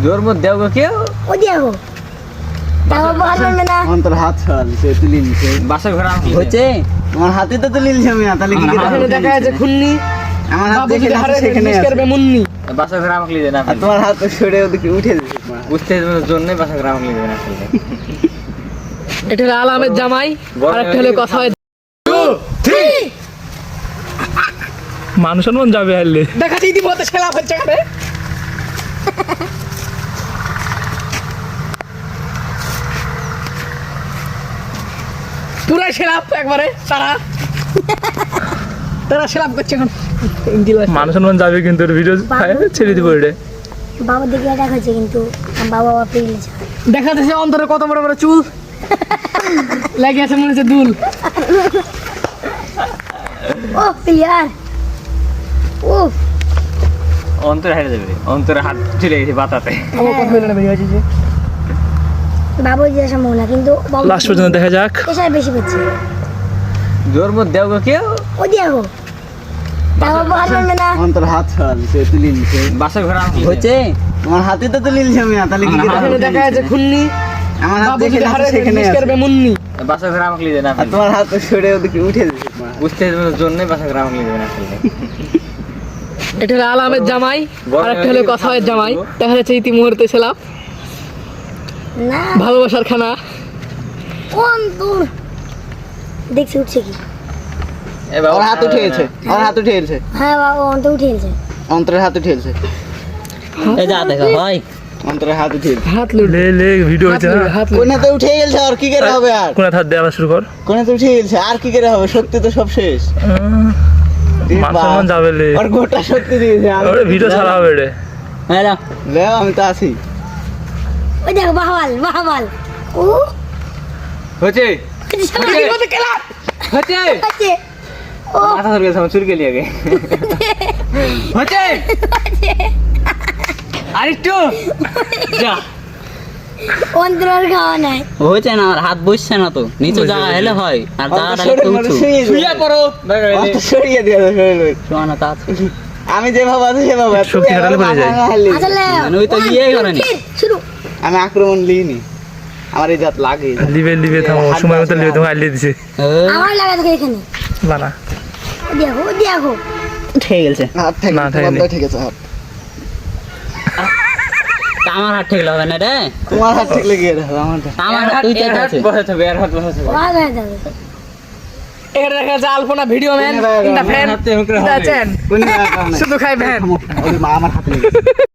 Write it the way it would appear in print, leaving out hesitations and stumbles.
জোর মত দেও গো কেউ ও দেখো তাও ভালো না অন্তর হাত ছাড়ালি সে তুলি নিছে বাসা ঘোরা হচ্ছে তোমার হাতে তো তুলি নিছে আমি তাহলে কি করে দেখা যাচ্ছে খুন্নি আমার হাত দেখে না সেখানে মিস আছে করবে মুন্নি বাসা ঘোরা আমাকে লিয়ে না আর তোমার হাত তো সরে ওদিকে উঠে দিছে বুঝতে জন্য বাসা ঘোরা আমাকে লিয়ে না আসলে এটা হলো আলামের জামাই আর একটা হলো কথা হয় মানুষ মন যাবে হারলে দেখা দিদি মতো খেলা হচ্ছে এখানে পুরাই সেলাপ একবারে তারা সেলাপ করছে এখন মানুষ মন যাবে কিন্তু ভিডিও ছেড়ে দিব এটা বাবার দিকে অ্যাটাক হয়েছে কিন্তু বাবা পেয়েছে দেখা যাচ্ছে অন্তরে কত বড় বড় চুল লাগে আছে মনে হচ্ছে দুল ও প্লেয়ার ও অন্তরে হেরে যাবে অন্তরে হাত চলে গেছে বাতাতে আমার কথা হইলো না বেরিয়ে আছে যে বাবু যে সম্ভব না কিন্তু লাস্ট পর্যন্ত দেখা যাক এসব বেশি পেয়েছে জোর মত দেও গো কেউ ও দেখো তাও ভালো না অন্তর হাত ছাড়ালি সে তুলি নিছে বাসা ঘোরা আমাকে হচ্ছে তোমার হাতে তো তুলি নিছে আমি তাহলে কি করে দেখা যাচ্ছে খুন্নি আমার হাত দেখে না সেখানে মিস আছে করবে মুন্নি বাসা ঘোরা আমাকে লিয়ে না আর তোমার হাত তো সরে ওদিকে উঠে দিছে বুঝতে জন্য বাসা ঘোরা আমাকে লিয়ে না আসলে এটা হলো আলামের জামাই আর একটা হলো কথা হয় জামাই দেখা যাচ্ছে ইতি মুহূর্তে সেলাপ না ভালোবাসার খানা কোন দূর দেখছি উঠছে কি ওর হাত উঠে গেছে ওর হাত উঠে গেছে হ্যাঁ বাবা অন্ত উঠে গেছে অন্তরের হাত উঠে গেছে এই যা দেখা হয় অন্তরের হাত উঠে গেছে হাত লুট লে লে ভিডিও হচ্ছে না হাত কোনাতে উঠে গেছে আর কি করে হবে আর কোন হাত দিয়ে আবার শুরু কর কোনাতে উঠে গেছে আর কি করে হবে সত্যি তো সব শেষ মানুষ মন যাবে লে আর গোটা সত্যি দিয়েছে ওরে ভিডিও ছাড়া হবে রে হ্যাঁ লেও আমি তো আছি ওই দেখো বাহাল বাহাল ও হচ্ছে হচ্ছে আছে ও মাথা ধরে গেছে আমার চুল গেলি আগে হচ্ছে আরেকটু যা অন্তর খাওয়া নাই হয়েছে না আমার হাত বসছে না তো নিচু জায়গা হেলে হয় আর জায়গাটা একটু উঁচু শুয়ে পড়ো অন্ত সরিয়ে দিয়ে দাও, সরিয়ে দাও। শোনা তা আছে। আমি যেভাবে আছি সেভাবে আছি। শক্তি হারালে পড়ে যায়। আসলে মানে ওই তো ইয়ে করেনি শুরু আমি আক্রমণ লিইনি আমার এই জাত লাগে লিবে লিবে থামো সময় মতো লিবে তোমাকে আইলে দিছে আমার লাগা থাকে এখানে বানা ও দেখো ও দেখো ঠিক গেছে হাত থেকে না, তোমার থাকেনি। তো ঠিক আছে হাত তা আমার হাত ঠিক হবে না রে তোমার হাত ঠিক লেগে গেছে আমারটা আমার হাত তুই চেক আছে বসাতে হবে আর হাত বসাতে হবে ও হয়ে যাবে এটা দেখা যাচ্ছে আলপনা ভিডিও ম্যান কোনে ভাই, ইন্দা ফ্যান হাতে মুখে হবে। আছেন কোন জায়গায় কারণে? শুধু খাই ভ্যান ওরে মা আমার হাতে লেগে গেছে।